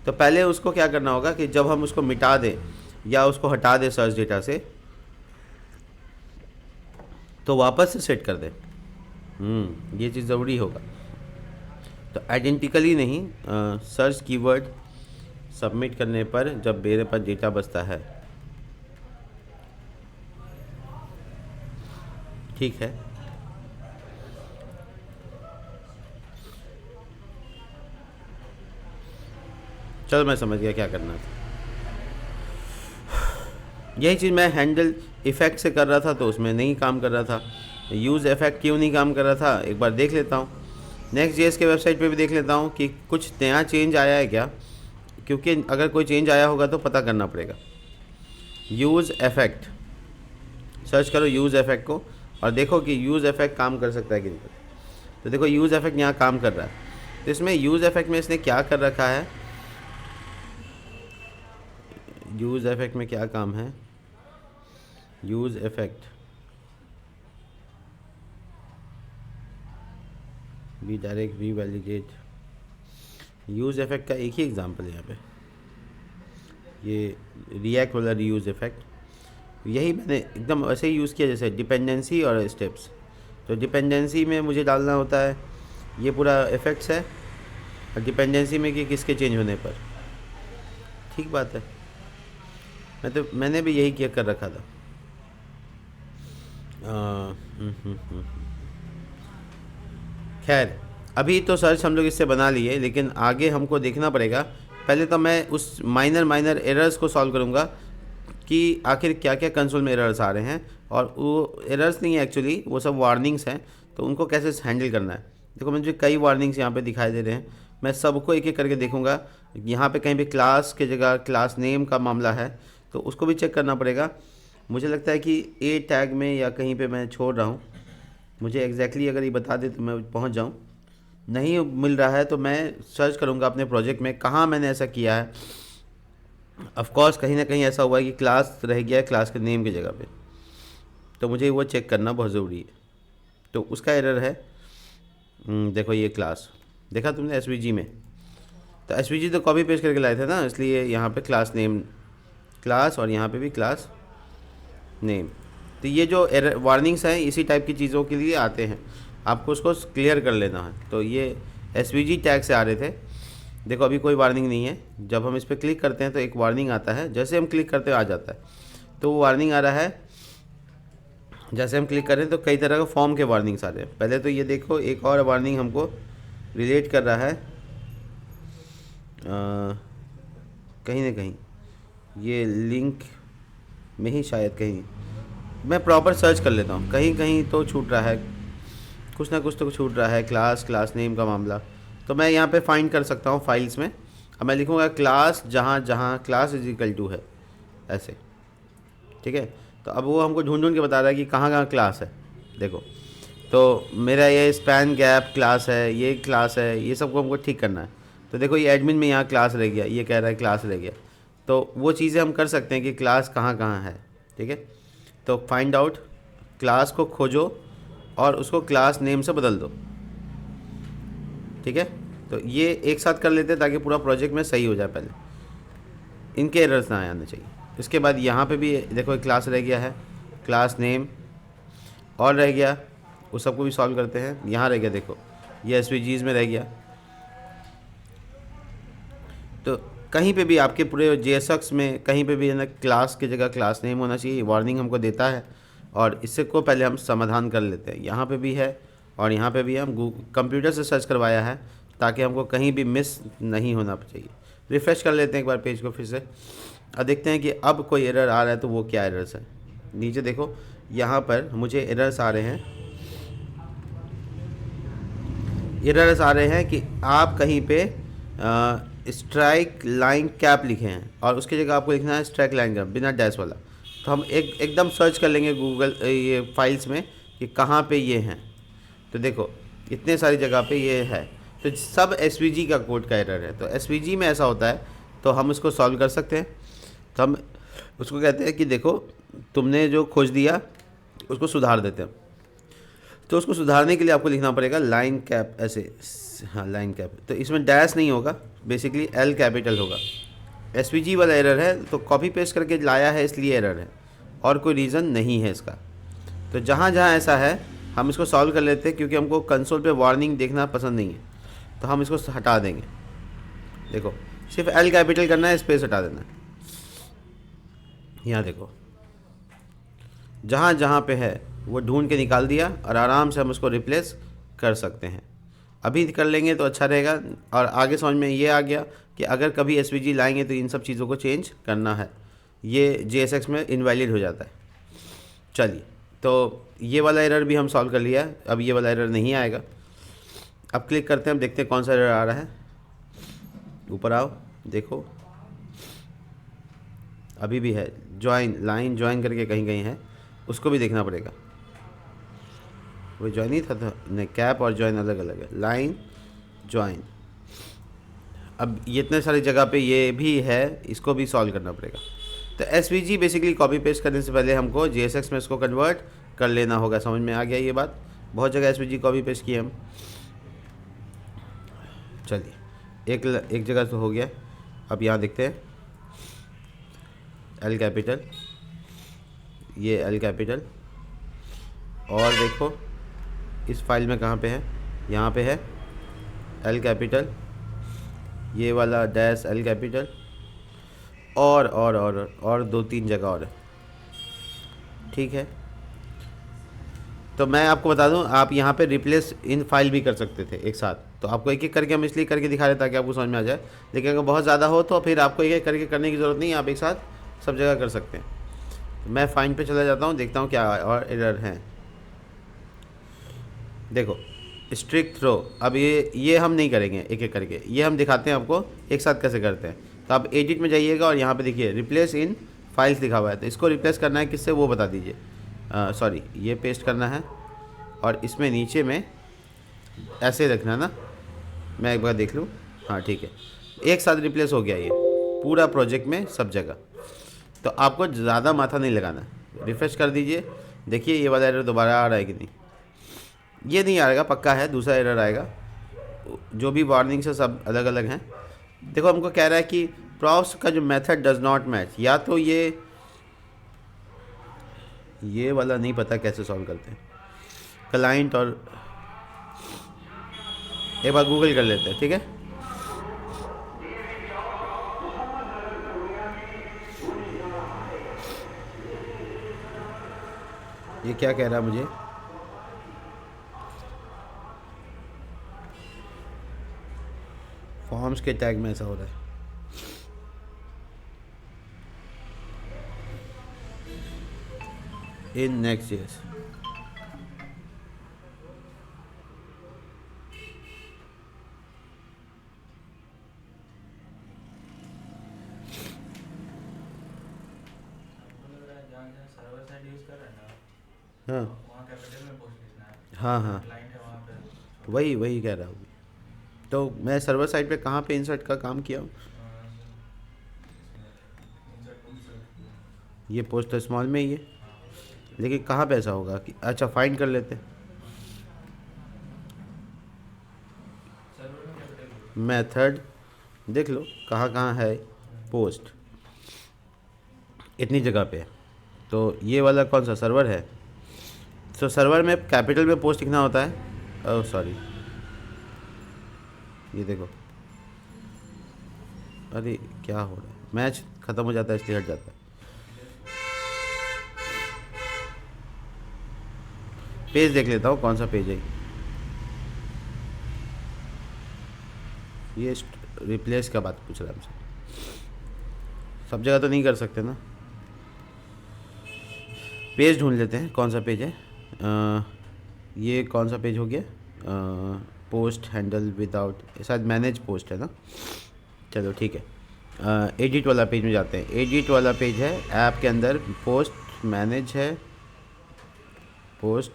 तो पहले उसको क्या करना होगा कि जब हम उसको मिटा दें या उसको हटा दें सर्च डेटा से, तो वापस से सेट कर दें। ये चीज़ ज़रूरी होगा। तो आइडेंटिकली नहीं, सर्च कीवर्ड सबमिट करने पर जब मेरे पास डेटा बचता है, ठीक है। चलो मैं समझ गया क्या करना था। यही चीज़ मैं हैंडल इफ़ेक्ट से कर रहा था तो उसमें नहीं काम कर रहा था। यूज़ इफ़ेक्ट क्यों नहीं काम कर रहा था, एक बार देख लेता हूँ। नेक्स्ट जेएस के वेबसाइट पे भी देख लेता हूँ कि कुछ नया चेंज आया है क्या, क्योंकि अगर कोई चेंज आया होगा तो पता करना पड़ेगा। यूज़ इफ़ेक्ट सर्च करो, यूज़ इफ़ेक्ट को, और देखो कि यूज़ इफ़ेक्ट काम कर सकता है कि नहीं। तो देखो यूज़ इफ़ेक्ट यहाँ काम कर रहा है। तो इसमें यूज़ इफ़ेक्ट में इसने क्या कर रखा है, यूज़ इफ़ेक्ट में क्या काम है, use effect we direct we validate. Use effect का एक ही एग्जांपल है यहाँ पे, ये रिएक्ट वाला रीयूज़ इफ़ेक्ट। यही मैंने एकदम वैसे ही यूज़ किया जैसे डिपेंडेंसी और स्टेप्स। तो डिपेंडेंसी में मुझे डालना होता है ये पूरा इफ़ेक्ट्स है, और डिपेंडेंसी में कि किसके चेंज होने पर। ठीक बात है, मैंने भी यही किया कर रखा था। खैर अभी तो सर्च हम लोग इससे बना लिए, लेकिन आगे हमको देखना पड़ेगा। पहले तो मैं उस माइनर एरर्स को सॉल्व करूँगा कि आखिर क्या क्या कंसोल में एरर्स आ रहे हैं, और वो एरर्स नहीं है एक्चुअली, वो सब वार्निंग्स हैं, तो उनको कैसे हैंडल करना है। देखो मुझे कई वार्निंग्स यहाँ पे दिखाई दे रहे हैं, मैं सबको एक एक करके देखूँगा। यहाँ पे कहीं भी क्लास के जगह क्लास नेम का मामला है तो उसको भी चेक करना पड़ेगा। मुझे लगता है कि ए टैग में या कहीं पे मैं छोड़ रहा हूँ, मुझे एग्जैक्टली अगर ये बता दे तो मैं पहुँच जाऊँ। नहीं मिल रहा है तो मैं सर्च करूँगा अपने प्रोजेक्ट में कहाँ मैंने ऐसा किया है। ऑफ कोर्स कहीं ना कहीं ऐसा हुआ है कि क्लास रह गया है क्लास के नेम की जगह पे, तो मुझे वो चेक करना बहुत ज़रूरी है। तो उसका एरर है। देखो ये क्लास देखा तुमने एसवीजी में, तो एसवीजी तो कॉपी पेस्ट करके लाए थे ना, इसलिए यहाँ पे क्लास नेम क्लास और यहाँ पे भी क्लास नेम। तो ये जो एरर वार्निंग्स हैं इसी टाइप की चीज़ों के लिए आते हैं, आपको उसको क्लियर कर लेना है। तो ये एसवीजी टैग से आ रहे थे। देखो अभी कोई वार्निंग नहीं है, जब हम इस पर क्लिक करते हैं तो एक वार्निंग आता है, जैसे हम क्लिक करते आ जाता है। तो वो वार्निंग आ रहा है, जैसे हम क्लिक कर रहे हैं तो कई तरह के फॉर्म के वार्निंग्स आ रहे हैं। पहले तो ये देखो एक और वार्निंग हमको रिलेट कर रहा है कहीं ना कहीं, ये लिंक में ही शायद कहीं। मैं प्रॉपर सर्च कर लेता हूँ, कहीं कहीं तो छूट रहा है, कुछ ना कुछ तो छूट रहा है। क्लास नेम का मामला तो मैं यहाँ पे फाइंड कर सकता हूँ फाइल्स में। अब मैं लिखूँगा क्लास जहाँ जहाँ क्लास इज इक्वल टू है ऐसे, ठीक है। तो अब वो हमको ढूंढ के बता रहा है कि कहाँ कहाँ क्लास है। देखो तो मेरा ये स्पैन गैप क्लास है, ये क्लास है, ये सबको हमको ठीक करना है। तो देखो ये एडमिन में यहाँ क्लास रह गया, ये कह रहा है क्लास रह गया। तो वो चीज़ें हम कर सकते हैं कि क्लास कहाँ कहाँ है, ठीक है। तो फाइंड आउट, क्लास को खोजो और उसको क्लास नेम से बदल दो, ठीक है। तो ये एक साथ कर लेते हैं ताकि पूरा प्रोजेक्ट में सही हो जाए, पहले इनके एरर्स ना आने चाहिए। इसके बाद यहाँ पे भी देखो एक क्लास रह गया है, क्लास नेम और रह गया, उस सबको भी सॉल्व करते हैं। यहाँ रह गया देखो ये एसवीजीज में रह गया। तो कहीं पे भी आपके पूरे जेएसएक्स में कहीं पे भी है ना क्लास की जगह क्लास नेम होना चाहिए, वार्निंग हमको देता है। और इससे को पहले हम समाधान कर लेते हैं। यहाँ पे भी है और यहाँ पे भी हम कंप्यूटर से सर्च करवाया है ताकि हमको कहीं भी मिस नहीं होना चाहिए। रिफ़्रेश कर लेते हैं एक बार पेज को फिर से। अब देखते हैं कि अब कोई एरर आ रहा है तो वो क्या एरर्स है। नीचे देखो, यहाँ पर मुझे एरर्स आ रहे हैं, एरर्स आ रहे हैं कि आप कहीं पे स्ट्राइक लाइन कैप लिखे हैं और उसकी जगह आपको लिखना है स्ट्राइक लाइन कैप बिना डैश वाला। तो हम एकदम सर्च कर लेंगे गूगल ये फाइल्स में कि कहाँ पे ये हैं। तो देखो इतने सारी जगह पे ये है, तो सब एसवीजी का कोड का एरर है। तो एसवीजी में ऐसा होता है तो हम उसको सॉल्व कर सकते हैं। तो हम उसको कहते हैं कि देखो तुमने जो खोज दिया उसको सुधार देते हैं। तो उसको सुधारने के लिए आपको लिखना पड़ेगा लाइन कैप, ऐसे, हाँ लाइन कैप। तो इसमें डैश नहीं होगा, बेसिकली एल कैपिटल होगा। एसवीजी वाला एरर है तो कॉपी पेस्ट करके लाया है इसलिए एरर है, और कोई रीज़न नहीं है इसका। तो जहाँ जहाँ ऐसा है हम इसको सॉल्व कर लेते हैं, क्योंकि हमको कंसोल पे वार्निंग देखना पसंद नहीं है। तो हम इसको हटा देंगे। देखो सिर्फ एल कैपिटल करना है, स्पेस हटा देना है। यहाँ देखो जहाँ जहाँ पे है वो ढूंढ के निकाल दिया और आराम से हम उसको रिप्लेस कर सकते हैं। अभी कर लेंगे तो अच्छा रहेगा। और आगे समझ में ये आ गया कि अगर कभी एसवीजी लाएंगे तो इन सब चीज़ों को चेंज करना है, ये JSX में इनवैलिड हो जाता है। चलिए, तो ये वाला एरर भी हम सॉल्व कर लिया है, अब ये वाला एरर नहीं आएगा। अब क्लिक करते हैं, देखते हैं कौन सा एरर आ रहा है। ऊपर आओ, देखो अभी भी है, ज्वाइन लाइन ज्वाइन करके कहीं कहीं है, उसको भी देखना पड़ेगा। वो ज्वाइन ही था तो नहीं, कैप और ज्वाइन अलग अलग है, लाइन ज्वाइन। अब ये इतने सारी जगह पे ये भी है, इसको भी सॉल्व करना पड़ेगा। तो एसवीजी बेसिकली कॉपी पेस्ट करने से पहले हमको JSX में इसको कन्वर्ट कर लेना होगा। समझ में आ गया ये बात? बहुत जगह एसवीजी कॉपी पेस्ट किए हम। चलिए एक जगह तो हो गया। अब यहाँ देखते हैं एल कैपिटल, ये एल कैपिटल, और देखो इस फाइल में कहाँ पे है, यहाँ पे है एल कैपिटल, ये वाला डैश एल कैपिटल, और 2-3 जगह और है। ठीक है, तो मैं आपको बता दूं, आप यहाँ पे रिप्लेस इन फाइल भी कर सकते थे एक साथ। तो आपको एक एक करके हम इसलिए करके दिखा रहे ताकि आपको समझ में आ जाए, लेकिन अगर बहुत ज़्यादा हो तो फिर आपको एक एक करके करने की ज़रूरत नहीं है, आप एक साथ सब जगह कर सकते हैं। तो मैं फाइंड पे चला जाता हूँ, देखता हूँ क्या और एरर हैं। देखो स्ट्रिक्ट थ्रो, अब ये हम नहीं करेंगे एक एक करके, ये हम दिखाते हैं आपको एक साथ कैसे करते हैं। तो आप एडिट में जाइएगा और यहाँ पे देखिए रिप्लेस इन फाइल्स लिखा हुआ है। तो इसको रिप्लेस करना है किससे, वो बता दीजिए। सॉरी, ये पेस्ट करना है और इसमें नीचे में ऐसे रखना है ना, मैं एक बार देख लूँ। हाँ ठीक है, एक साथ रिप्लेस हो गया ये पूरा प्रोजेक्ट में सब जगह। तो आपको ज़्यादा माथा नहीं लगाना है, रिफ्रेश कर दीजिए, देखिए ये वाला एरर दोबारा आ रहा है कि नहीं। ये नहीं आएगा पक्का है, दूसरा एरर आएगा। जो भी वार्निंग से सब अलग अलग हैं। देखो हमको कह रहा है कि प्रॉप्स का जो मेथड डज नॉट मैच, या तो ये वाला नहीं पता कैसे सॉल्व करते हैं। क्लाइंट और एक बार गूगल कर लेते हैं, ठीक है। ये क्या कह रहा है मुझे, फॉर्म्स के टैग में ऐसा हो रहा है। इन Next.js हाँ हाँ हाँ, वही कह रहा हूँ। तो मैं सर्वर साइड पे कहाँ पे इंसर्ट का काम किया हूँ, ये पोस्ट तो स्मॉल में ही है, लेकिन कहाँ पे ऐसा होगा कि, अच्छा फाइंड कर लेते हैं। मेथड देख लो कहाँ कहाँ है, पोस्ट इतनी जगह पे है। तो ये वाला कौन सा सर्वर है, तो सर्वर में कैपिटल में पोस्ट लिखना होता है। ओह सॉरी, ये देखो, अरे क्या हो रहा है, मैच ख़त्म हो जाता है इसलिए हट जाता है। पेज देख लेता हूँ कौन सा पेज है। ये रिप्लेस का बात पूछ रहा है हमसे। सब जगह तो नहीं कर सकते ना। पेज ढूंढ लेते हैं कौन सा पेज है। ये कौन सा पेज हो गया, पोस्ट हैंडल विदाउट, शायद मैनेज पोस्ट है ना। चलो ठीक है, एडिट वाला पेज में जाते हैं। एडिट वाला पेज है ऐप के अंदर, पोस्ट मैनेज है, पोस्ट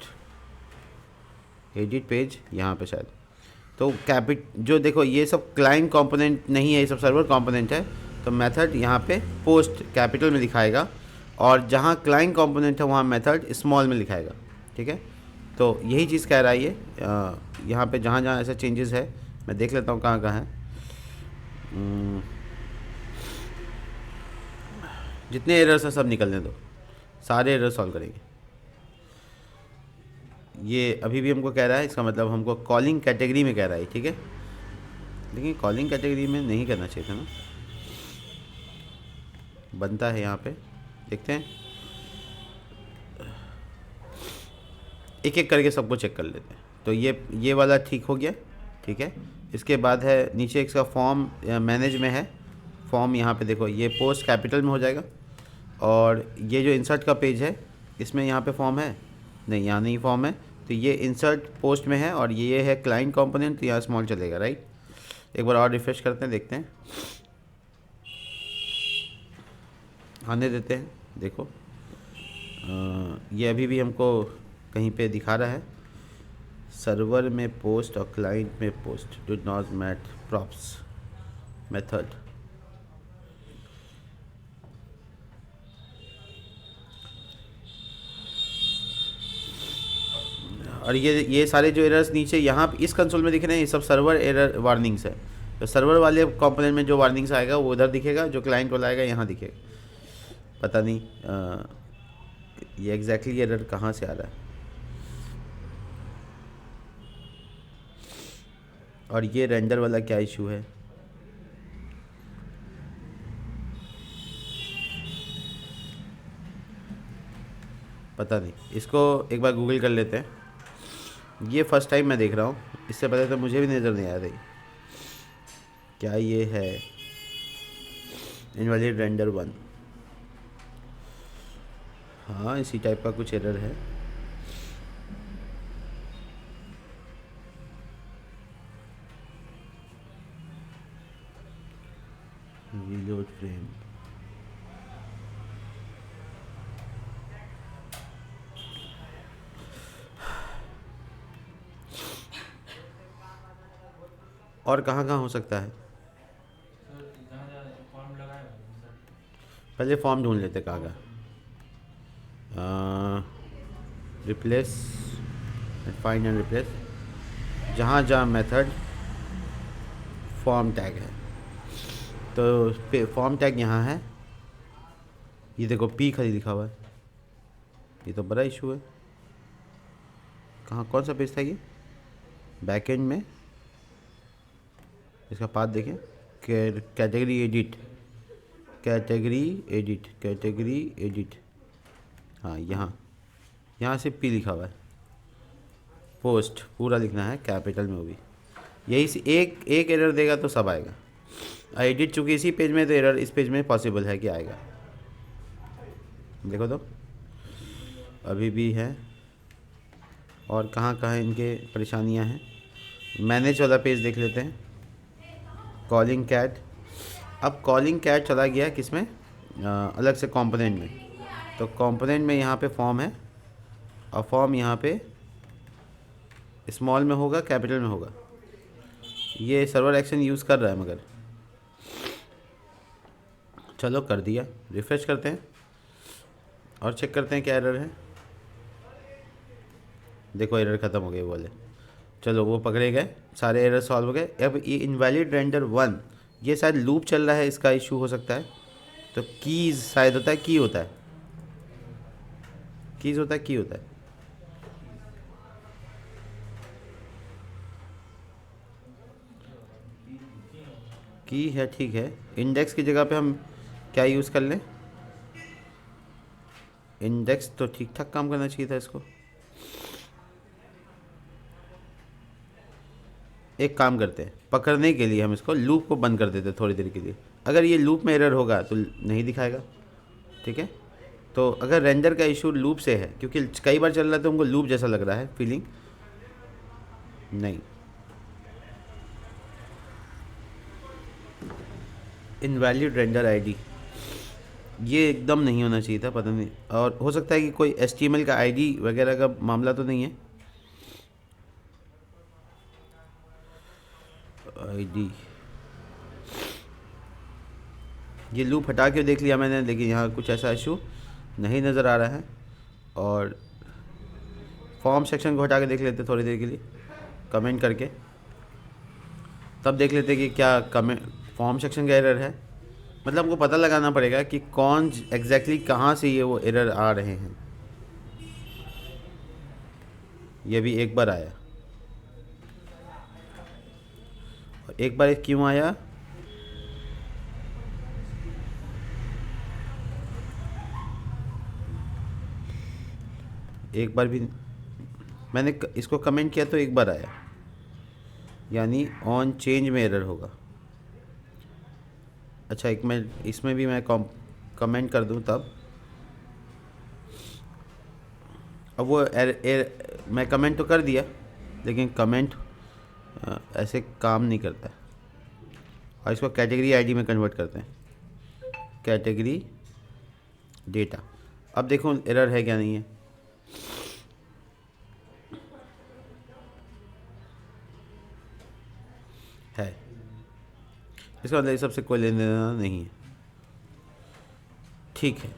एडिट पेज यहाँ पे शायद। तो जो देखो ये सब क्लाइंट कंपोनेंट नहीं है, ये सब सर्वर कंपोनेंट है। तो मेथड यहाँ पे पोस्ट कैपिटल में दिखाएगा, और जहाँ क्लाइंट कंपोनेंट है वहाँ मेथड स्मॉल में लिखाएगा। ठीक है, तो यही चीज़ कह रहा है ये। यहाँ पे जहाँ जहाँ ऐसा चेंजेस है, मैं देख लेता हूँ कहाँ कहाँ है। जितने एरर्स हैं सब निकलने दो, सारे एरर सॉल्व करेंगे। ये अभी भी हमको कह रहा है, इसका मतलब हमको कॉलिंग कैटेगरी में कह रहा है। ठीक है, लेकिन कॉलिंग कैटेगरी में नहीं करना चाहिए था ना, बनता है यहाँ पे। देखते हैं, एक एक करके सबको चेक कर लेते हैं। तो ये वाला ठीक हो गया। ठीक है, इसके बाद है नीचे इसका फॉर्म मैनेज में है। फॉर्म यहाँ पे देखो, ये पोस्ट कैपिटल में हो जाएगा। और ये जो इंसर्ट का पेज है, इसमें यहाँ पे फॉर्म है नहीं, यहाँ नहीं फॉर्म है। तो ये इंसर्ट पोस्ट में है, और ये है क्लाइंट कंपोनेंट, तो यहाँ स्मॉल चलेगा। राइट, एक बार और रिफ्रेश करते हैं, देखते हैं, आने देते हैं। देखो ये अभी भी हमको कहीं पे दिखा रहा है, सर्वर में पोस्ट और क्लाइंट में post do not match props method. और ये सारे जो एरर्स नीचे यहाँ इस कंसोल में दिख रहे हैं, ये सब सर्वर एरर वार्निंग्स है। तो सर्वर वाले कंपोनेंट में जो वार्निंग्स आएगा वो उधर दिखेगा, जो क्लाइंट वाला आएगा यहाँ दिखेगा। पता नहीं ये एग्जैक्टली एरर कहाँ से आ रहा है। और ये रेंडर वाला क्या इशू है, पता नहीं, इसको एक बार गूगल कर लेते हैं। ये फर्स्ट टाइम मैं देख रहा हूँ, इससे पहले तो मुझे भी नज़र नहीं आ रही। क्या ये है इनवैलिड रेंडर 1? हाँ, इसी टाइप का कुछ एरर है। रीलोड फ्रेम, और कहाँ कहाँ हो सकता है? पहले फॉर्म ढूंढ लेते कहाँ का। रिप्लेस, फाइंड एंड रिप्लेस, जहाँ जहाँ मेथड फॉर्म टैग है, तो फॉर्म टैग यहाँ है। ये देखो पी खाली लिखा हुआ है, ये तो बड़ा इशू है। कहाँ, कौन सा पेज था ये? बैकएंड में इसका पाथ देखें, category edit, category edit, category edit. हाँ, यहाँ से पी लिखा हुआ है। पोस्ट पूरा लिखना है कैपिटल में, वो भी यही से एक एरर देगा तो सब आएगा। एडिट चूँकि इसी पेज में, तो एरर इस पेज में पॉसिबल है कि आएगा। देखो तो अभी भी है। और कहाँ कहाँ इनके परेशानियाँ हैं, मैनेज वाला पेज देख लेते हैं। कॉलिंग कैट, अब कॉलिंग कैट चला गया किस में, अलग से कंपोनेंट में। तो कंपोनेंट में यहाँ पे फॉर्म है, और फॉर्म यहाँ पे स्मॉल में होगा कैपिटल में होगा। ये सर्वर एक्शन यूज़ कर रहा है, मगर चलो कर दिया। रिफ्रेश करते हैं और चेक करते हैं क्या एरर है। देखो एरर ख़त्म हो गए बोले। चलो वो पकड़े गए, सारे एरर सॉल्व हो गए। अब ये इनवैलिड रेंडर 1, ये शायद लूप चल रहा है, इसका इशू हो सकता है। तो कीज़ शायद होता है, की होता है, कीज़ होता है, की होता है। की है, ठीक है। इंडेक्स की जगह पे हम क्या यूज़ कर लें? इंडेक्स तो ठीक ठाक काम करना चाहिए था इसको। एक काम करते हैं, पकड़ने के लिए हम इसको लूप को बंद कर देते थोड़ी देर के लिए। अगर ये लूप में एरर होगा तो नहीं दिखाएगा, ठीक है। तो अगर रेंडर का इशू लूप से है, क्योंकि कई बार चल रहा है तो हमको लूप जैसा लग रहा है फीलिंग, नहीं। इनवैलिड रेंडर आईडी, ये एकदम नहीं होना चाहिए था, पता नहीं। और हो सकता है कि कोई HTML का आईडी वगैरह का मामला तो नहीं है। आईडी, ये लूप हटा के देख लिया मैंने, लेकिन यहाँ कुछ ऐसा इशू नहीं नज़र आ रहा है। और फॉर्म सेक्शन को हटा के देख लेते थोड़ी देर के लिए कमेंट करके, तब देख लेते कि क्या कमेंट फॉर्म सेक्शन का एरर है। मतलब हमको पता लगाना पड़ेगा कि कौन एग्जैक्टली कहाँ से ये वो एरर आ रहे हैं। ये भी एक बार आया, और एक बार क्यों आया, एक बार भी मैंने इसको कमेंट किया तो एक बार आया, यानी ऑन चेंज में एरर होगा। अच्छा, एक मैं इसमें भी मैं कमेंट कर दूं तब, अब वो मैं कमेंट तो कर दिया, लेकिन कमेंट ऐसे काम नहीं करता है। और इसको कैटेगरी आईडी में कन्वर्ट करते हैं, कैटेगरी डेटा। अब देखो एरर है क्या नहीं है। है, इसका मतलब सबसे कोई लेना देना नहीं है। ठीक है,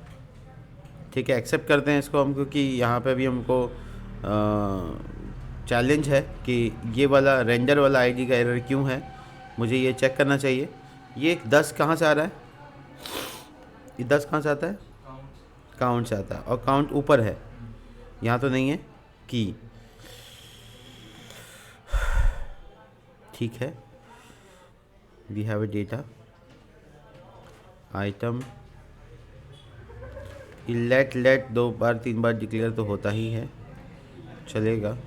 ठीक है, एक्सेप्ट करते हैं इसको हम, क्योंकि यहाँ पे भी हमको चैलेंज है कि ये वाला रेंडर वाला आईडी का एरर क्यों है, मुझे ये चेक करना चाहिए। ये 10 कहाँ से आ रहा है, ये 10 कहाँ से आता है, काउंट से आता है, और काउंट ऊपर है, यहाँ तो नहीं है की। ठीक है, we have a data item, let 2 बार 3 बार डिक्लेयर तो होता ही है, चलेगा।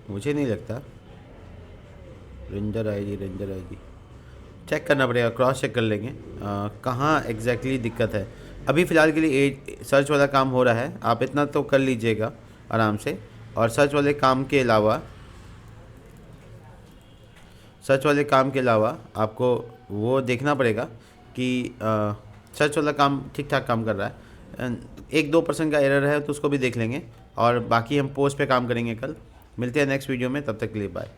मुझे नहीं लगता। रेंडर आईडी चेक करना पड़ेगा, क्रॉस चेक कर लेंगे कहाँ एग्जैक्टली दिक्कत है। अभी फ़िलहाल के लिए सर्च वाला काम हो रहा है, आप इतना तो कर लीजिएगा आराम से। और सर्च वाले काम के अलावा आपको वो देखना पड़ेगा कि सर्च वाला काम ठीक ठाक काम कर रहा है। 1-2% का एरर है तो उसको भी देख लेंगे, और बाकी हम पोस्ट पे काम करेंगे कल। मिलते हैं नेक्स्ट वीडियो में, तब तक के लिए बाय।